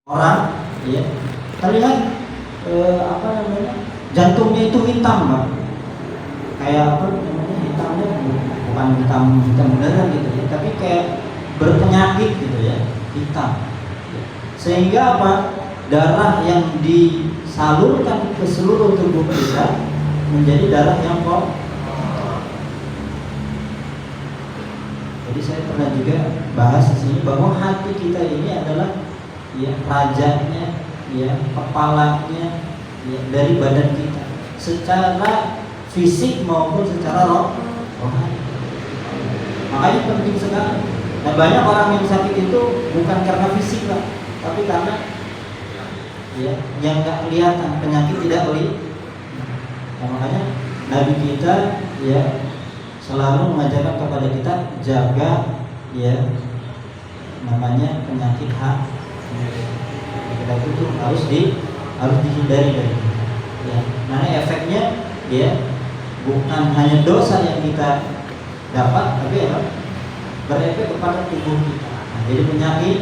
orang, ya, terlihat apa namanya, jantungnya itu hitam, Pak. Kayak apa namanya, hitamnya bukan hitam beneran gitu ya, tapi kayak berpenyakit gitu ya, hitam. Sehingga apa? Darah yang disalurkan ke seluruh tubuh kita menjadi darah yang kotor. Jadi saya pernah juga bahas di sini bahwa hati kita ini adalah ya rajanya, ya kepalanya, ya, dari badan kita secara fisik maupun secara rohani. Makanya penting sekali. Dan banyak orang yang sakit itu bukan karena fisik lah, tapi karena ya yang nggak kelihatan, penyakit tidak kelihatan. Nah, makanya Nabi kita ya selalu mengajarkan kepada kita jaga ya namanya penyakit hati. Kita itu harus dihindari dari itu. Ya, nah efeknya ya bukan hanya dosa yang kita dapat, tapi apa? Berefek kepada tubuh kita. Nah, jadi penyakit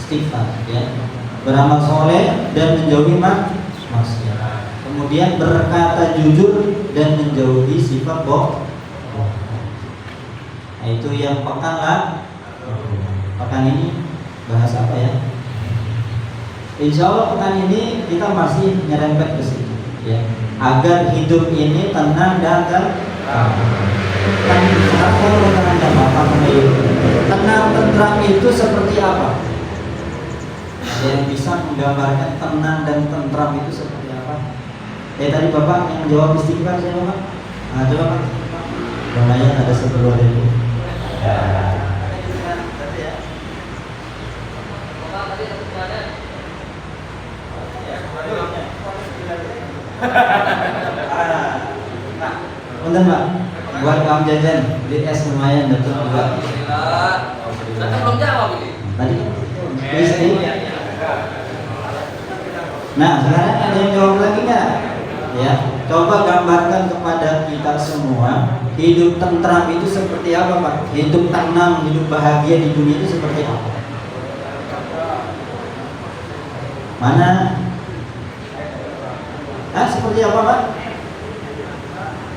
istighfar, ya, beramal soleh dan menjauhi maksiat. Kemudian berkata jujur dan menjauhi sifat bohong. Nah, itu yang pekan lah. Pekan ini bahas apa ya? Insya Allah pekan ini kita masih nyerempet ke situ, ya. Agar hidup ini tenang dan tenang tentram itu seperti apa? Ada yang bisa menggambarkan tenang dan tentram itu seperti apa? Tadi Bapak yang menjawab istighfar saya Bapak. Nah, coba Pak. Lumayan ada 10.000. Punten Pak, buat kamu jajan beli es lumayan dapat juga. Tadi belum jawab ini. Tadi istri. Nah sekarang ada yang jawab lagi nggak? Ya, coba gambarkan kepada kita semua hidup tentram itu seperti apa Pak? Hidup tenang, hidup bahagia di dunia itu seperti apa? Mana? Nah, seperti apa Pak?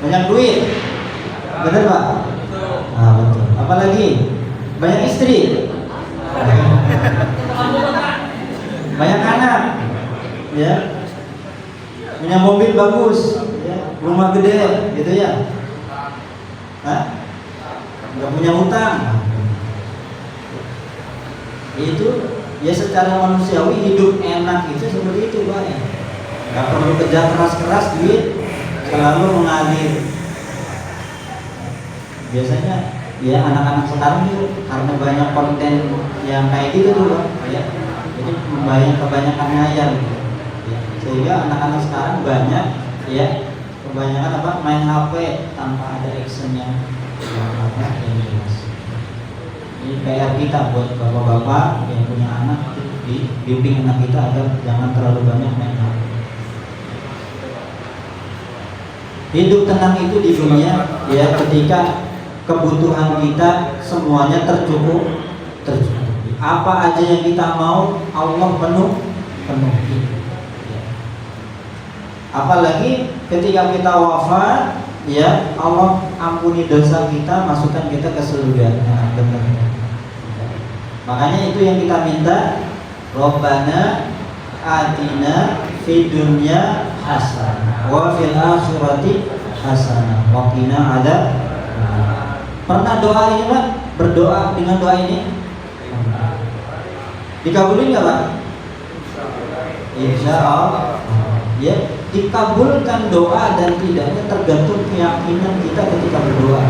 Banyak duit, benar Pak? Ah betul. Apalagi banyak istri, banyak anak, ya, punya mobil bagus, ya, rumah gede, gitu ya. Hah? Nggak punya hutang. Itu ya secara manusiawi hidup enak itu seperti itu Pak. Ya. Nggak perlu kerja keras-keras, duit selalu mengalir. Biasanya ya anak-anak sekarang itu karena banyak konten yang kayak gitu tuh Pak, ya. Jadi kebanyakan ngayal gitu. Ya. Sehingga anak-anak sekarang banyak ya kebanyakan apa main HP tanpa ada action yang jelas. Ini PR kita buat bapak-bapak yang punya anak, bimbing anak kita agar jangan terlalu banyak main HP. Hidup tenang itu di dunia ya ketika kebutuhan kita semuanya tercukupi. Apa aja yang kita mau Allah penuhi. Ya. Apalagi ketika kita wafat, ya Allah ampuni dosa kita, masukkan kita ke surga. Nah, benar. Makanya itu yang kita minta, Rabbana atina fid dunya hasanah wa fil akhirati hasanah wa qina adzabannar. Pernah doa ini Pak? Berdoa dengan doa ini? Dikabulin nggak Pak? Insya Allah. Ya, dikabulkan doa dan tidaknya tergantung keyakinan kita ketika berdoa.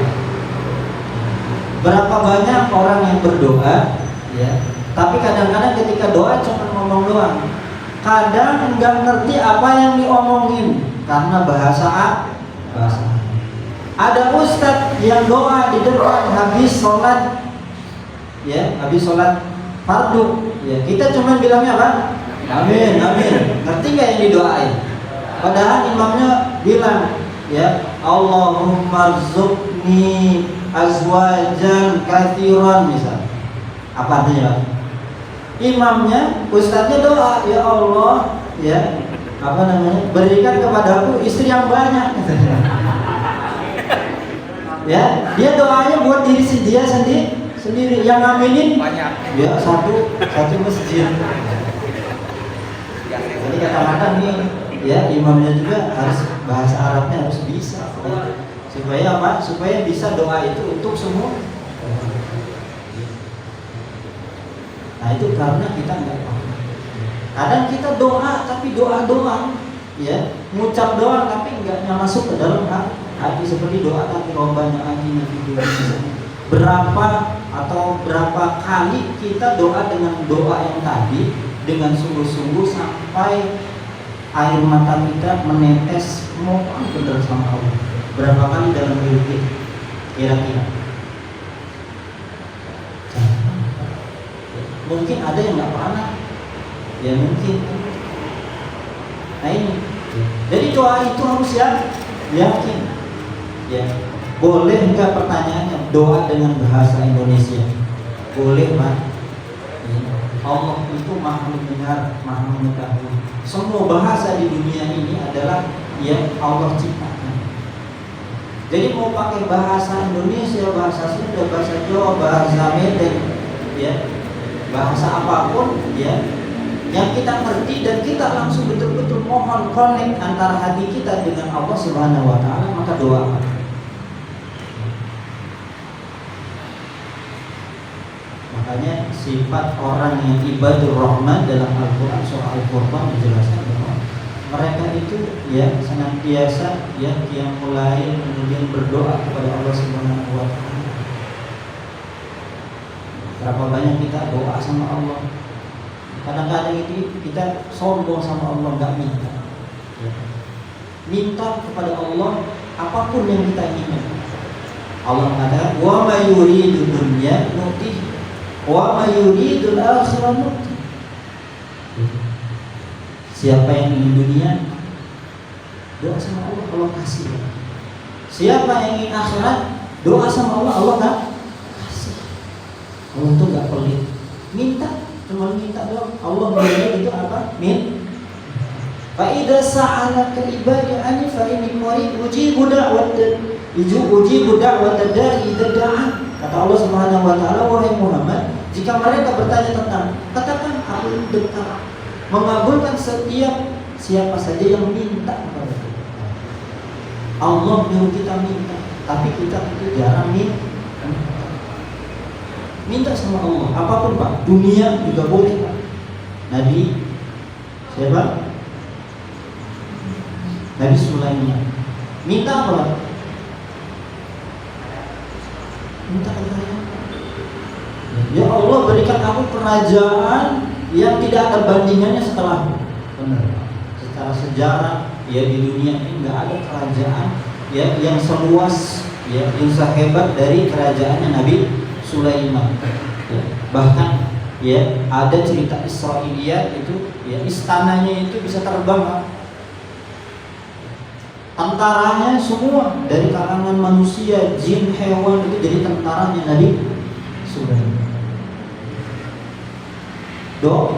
Berapa banyak orang yang berdoa, ya, tapi kadang-kadang ketika doa cuma ngomong doang. Kadang nggak ngerti apa yang diomongin karena bahasa. Ada ustadz yang doa di depan habis sholat, ya, habis sholat fardu, ya, kita cuma bilangnya apa? Amin, amin. Ngerti nggak yang didoain? Padahal imamnya bilang, ya, Allahumma rzuqni azwajan kathiran misal. Apa artinya Pak? Imamnya, ustadznya doa, ya Allah, ya apa namanya, berikan kepadaku istri yang banyak. Ya, dia doanya buat diri dia sendiri, yang ngaminin Banyak. ya satu masjid. Jadi kata-kata nih, ya imamnya juga harus bahasa Arabnya harus bisa, ya. Supaya apa? Supaya bisa doa itu untuk semua. Nah itu karena kita nggak paham. Kadang kita doa tapi doa doang, ya, ngucap doang tapi nggak masuk ke dalam hati, seperti doa tapi rombanya ajinya gitu. Berapa kali kita doa dengan doa yang tadi dengan sungguh-sungguh sampai air mata kita menetes, mohon benar sama Allah. Berapa kali dalam hidup kita kira-kira? Mungkin ada yang nggak pernah, ya mungkin. Nah ini, jadi doa itu harus yakin. Ya, boleh nggak pertanyaannya doa dengan bahasa Indonesia? Boleh, Pak. Ya. Allah itu maha mendengar, maha mengetahui. Semua bahasa di dunia ini adalah yang Allah ciptakan. Jadi mau pakai bahasa Indonesia, bahasa Sunda, bahasa Jawa, bahasa Medan, ya, bahasa apapun, ya, yang kita ngerti dan kita langsung betul-betul mohon connect antara hati kita dengan Allah Subhanahu Wa Taala, maka doa. Makanya sifat orang yang ibadur rahman dalam Al-Quran surah Al-Furqan dijelaskan bahwa mereka itu ya senantiasa ya yang mulai kemudian berdoa kepada Allah Subhanahu Wa Taala. Berapa banyak kita doa sama Allah? Kadang-kadang itu kita sombong sama Allah, nggak minta. Ya. Minta kepada Allah apapun yang kita inginkan. Allah mengatakan, wa ma yuridu dunya nu'tihi wa ma yuridul akhirah nu'tihi. Siapa yang ingin dunia, doa sama Allah, Allah kasih. Siapa yang ingin akhirat, doa sama Allah, Allah kan kasih. Allah tuh nggak pelit, minta, cuma minta doang. Allah bilang itu apa? Fa idza sa'alaka ibadi anni fa inni qarib ujibu da'wat da'i idza da'a. Kata Allah Subhanahu Wa Taala, wahai Muhammad, jika mereka bertanya tentang, katakan aku dekat mengabulkan setiap siapa saja yang minta kepada kita. Allah nyuruh kita minta, tapi kita itu jarang minta sama Allah. Apapun Pak, dunia juga boleh Pak. Nabi siapa? Nabi Sulaiman. Minta apa Pak? Minta kekayaan. Ya Allah, berikan aku kerajaan yang tidak ada bandingannya setelahmu. Benar. Secara sejarah ya di dunia ini nggak ada kerajaan ya yang seluas ya yang sehebat dari kerajaannya Nabi Sulaiman. Ya, bahkan ya ada cerita Israiliyat itu ya istananya itu bisa terbang Pak. Tentaranya semua dari kalangan manusia, jin, hewan itu jadi tentaranya Nabi Sulaiman. Doa.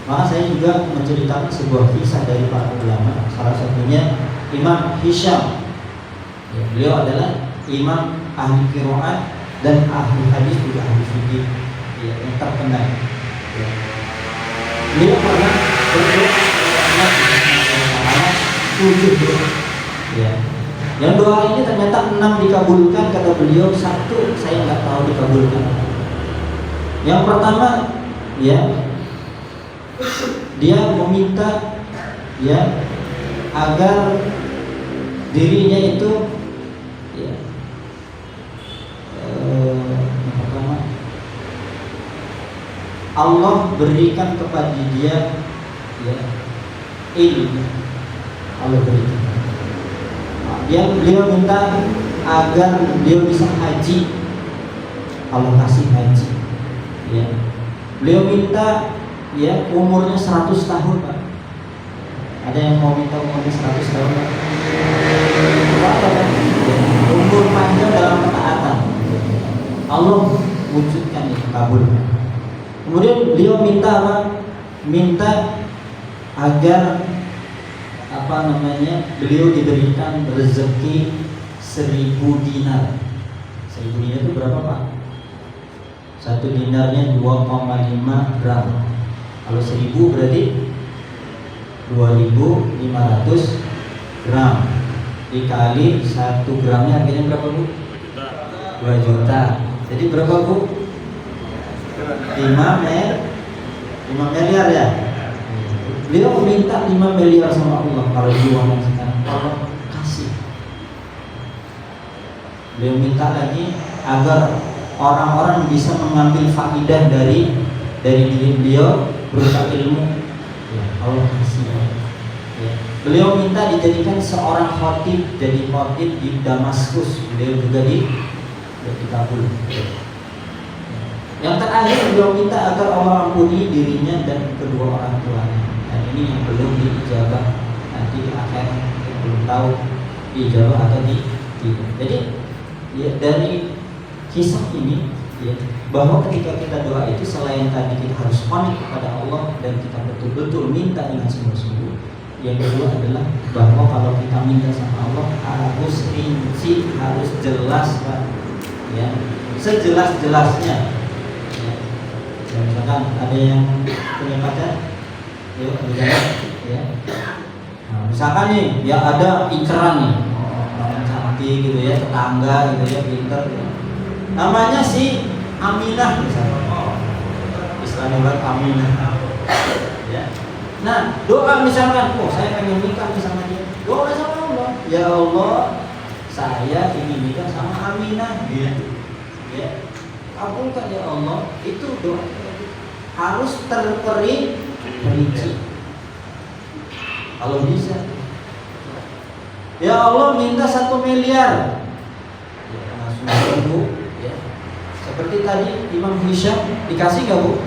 Maka saya juga menceritakan sebuah kisah dari para ulama. Salah satunya Imam Hisham. Ya, beliau adalah imam ahli qiraat dan ahli hadis juga ahli fikih ya, yang terkenal. Ya. Beliau pernah berdoa kepada Allah 7 doa. Ya. Yang doa ini ternyata 6 dikabulkan, kata beliau, 1 saya nggak tahu dikabulkan. Yang pertama, ya, dia meminta, ya, agar dirinya itu, ya, yang pertama, Allah berikan kepada dia, ya, ilmu. Allah berikan. Beliau minta agar beliau bisa haji. Allah kasih haji. Ya. Beliau minta ya umurnya 100 tahun Pak. Ada yang mau minta umurnya 100 tahun Pak? Apa Pak? Ya. Umur panjang dalam ketaatan. Allah wujudkan itu, kabulkan. Kemudian beliau minta apa? Minta agar beliau diberikan rezeki 1000 dinar. 1000 dinar itu berapa Pak? 1 dinarnya 2,5 gram. Kalau 1000 berarti 2500 gram. Dikali 1 gramnya harganya berapa Bu? 2 juta. Jadi berapa Bu? 5 miliar ya. Beliau minta 5 miliar sama Allah. Kalau diuangkan sekarang, Allah kasih. Beliau minta lagi agar orang-orang bisa mengambil faidah dari diri beliau berupa ilmu. Ya, Allah kasih. Ya. Beliau minta dijadikan seorang khatib, jadi khatib di Damaskus. Beliau juga dikabul. Yang terakhir beliau minta agar Allah ampuni dirinya dan kedua orang tuanya. Dan ini yang belum diijabah, nanti di akhir kita belum tahu diijabah atau tidak. Jadi ya, dari kisah ini ya, bahwa ketika kita doa itu selain tadi kita harus panik kepada Allah dan kita betul-betul minta dengan sungguh-sungguh. Yang kedua adalah bahwa kalau kita minta sama Allah harus rinci, harus jelas Pak. Ya, sejelas-jelasnya. Ya. Misalkan ada yang punya pacar, yuk ya. Nah, misalkan nih, ya ada inceran nih, orang cantik gitu ya, tetangga gitu ya, pinter. Ya. Namanya si Aminah misalnya. Istilahnya buat Aminah. Ya. Nah, doa misalkan, saya pengen nikah sama dia. Doa sama Allah. Ya Allah, saya ingin nikah sama Aminah. Gitu. Ya. Kabulkan ya Allah. Itu doa harus terperinci. Kalau bisa, ya Allah minta 1 miliar. Ya, langsung Bu. Ya. Seperti tadi Imam Hisham dikasih nggak Bu?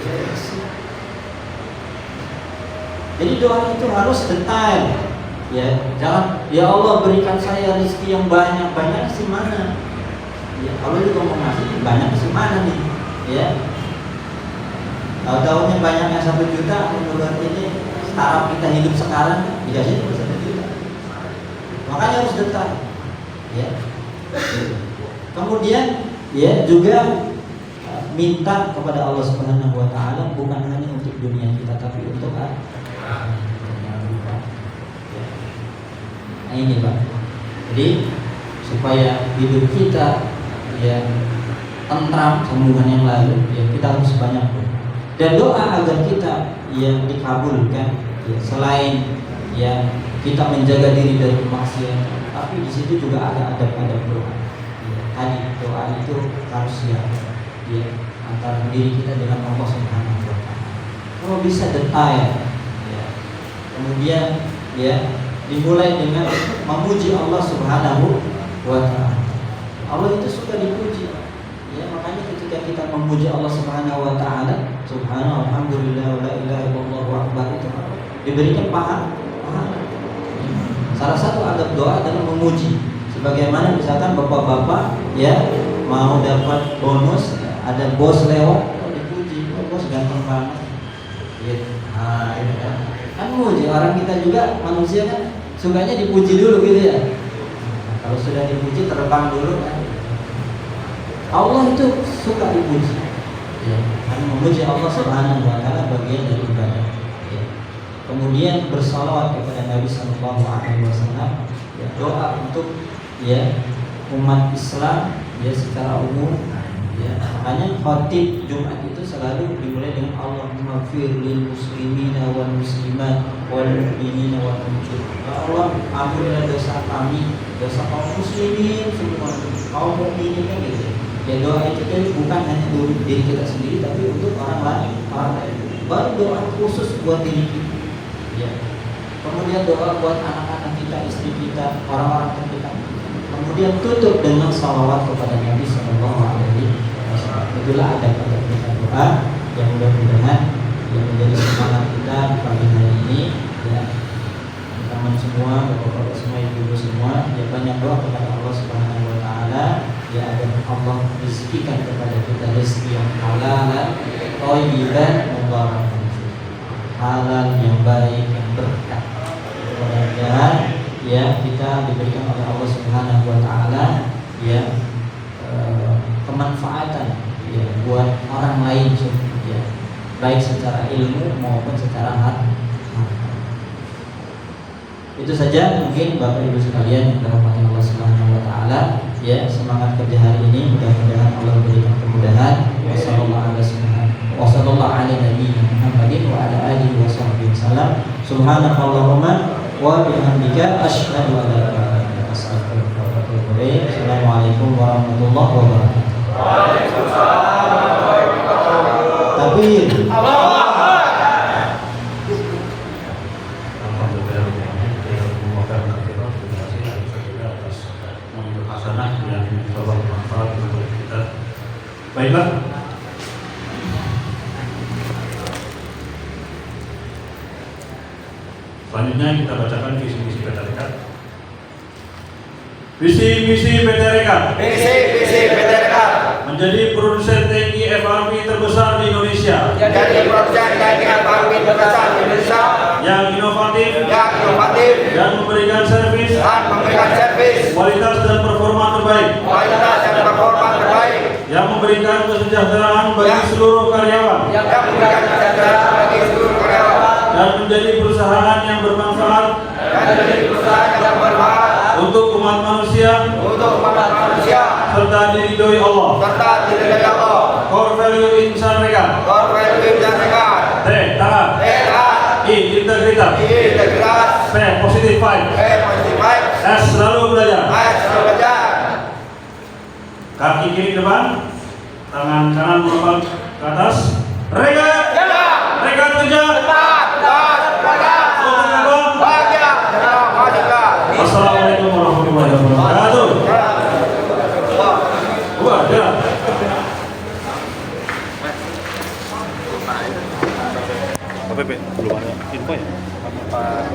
Dikasih. Jadi doa itu harus detail. Ya, jangan ya Allah berikan saya rezeki yang banyak. Banyak sih mana? Ya, kalau itu mau ngasih banyak sih mana nih? Ya. Tahu-tahunya banyaknya 1 juta menurut ini startup kita hidup sekarang dikasih 1 juta. Makanya harus detail. Ya. Kemudian ya juga minta kepada Allah Subhanahu wa taala bukan hanya untuk dunia kita tapi untuk Nah ini Pak. Jadi supaya hidup kita ya tentram sambungan yang lalu ya kita harus banyak dan doa agar kita yang dikabulkan ya, selain ya kita menjaga diri dari kemaksiatan tapi di situ juga ada adab-adab doa ya, tadi doa itu harus ya antara diri kita dengan Allah Subhanahu wa taala kalau bisa detail ya. Kemudian ya dimulai dengan memuji Allah Subhanahu wa taala. Allah itu suka dipuji ya, makanya ketika kita memuji Allah Subhanahu wa taala, subhanallah, alhamdulillah, wa la ilaha illallah wa akbar, itu diberikan pahala. Salah satu adab doa adalah memuji. Sebagaimana misalkan bapak-bapak ya mau dapat bonus, ada bos lewat, dipuji, bos ganteng banget. Gitu. Nah, itu kan memuji. Orang kita juga manusia kan sukanya dipuji dulu gitu ya. Nah, kalau sudah dipuji terbang dulu kan. Allah itu suka dipuji. Ya, karena memuji Allah Subhanahu wa taala bagian dari ibadah. Ya. Kemudian bersalawat kepada Nabi sallallahu alaihi wasallam, ya, doa untuk ya umat Islam ya secara umum. Ya, makanya khatib Jumat itu selalu dimulai dengan Allahumma ighfir lil muslimina wal muslimat wal mu'minina wal mu'minat. Ya Allah, ampunilah dosa kami, dosa kaum muslimin semua, kaum mukminin kan gitu. Ya doa itu kan bukan hanya untuk diri kita sendiri tapi untuk orang lain. Baru doa khusus buat diri kita. Ya. Kemudian doa buat anak-anak kita, istri kita, orang-orang terdekat. Kemudian tutup dengan salawat kepada Nabi Sallallahu Alaihi Wasallam. Itulah ada kita doa yang mudah-mudahan yang menjadi semangat kita di pagi hari ini. Ya, teman semua, bapak-bapak semua, ibu-ibu semua, ya banyak doa kepada Allah Subhanahu Wa Taala. ya agar Allah rezekikan kepada kita rezeki yang halal, thayyiban, mubarakan, halal yang baik, yang berkah. Mudah-mudahan ya kita diberikan oleh Allah Subhanahu wa taala ya kemanfaatan ya buat orang lain ya, baik secara ilmu maupun secara harta. Itu saja mungkin Bapak Ibu sekalian yang dirahmati Allah Subhanahu wa taala ya, semangat kerja hari ini mudah-mudahan Allah berikan kemudahan. Wassallallahu ala nabiyyina Muhammadin wa ala alihi washabbihi wasallam. Subhanakallahumma wa bihamdika asyhadu an la ilaha illa anta astaghfiruka wa atubu ilaik. Assalamualaikum warahmatullahi wabarakatuh. Waalaikumsalam warahmatullahi wabarakatuh. Takbir. Baiklah. Selanjutnya kita bacakan visi-misi PT Rekat. Visi-misi PT Rekat. Visi PT Rekat Menjadi produsen TNI FRP terbesar di Indonesia. jadi produsen TNI FRP terbesar di Indonesia Yang inovatif. Dan memberikan servis. Kualitas dan performa terbaik. Yang memberikan kesejahteraan bagi seluruh karyawan. Dan menjadi perusahaan yang bermanfaat untuk umat manusia serta diridhoi Allah. Core value insan Rekat. T. Taat. I. Integritas. P. Positive vibe. S. Selalu belajar. Kaki kiri depan, tangan kanan melompat ke atas. Rekat. Rekat kerja. Assalamualaikum warahmatullahi wabarakatuh. Wah, ya. Pak Pepe, belum ada info ya? Pak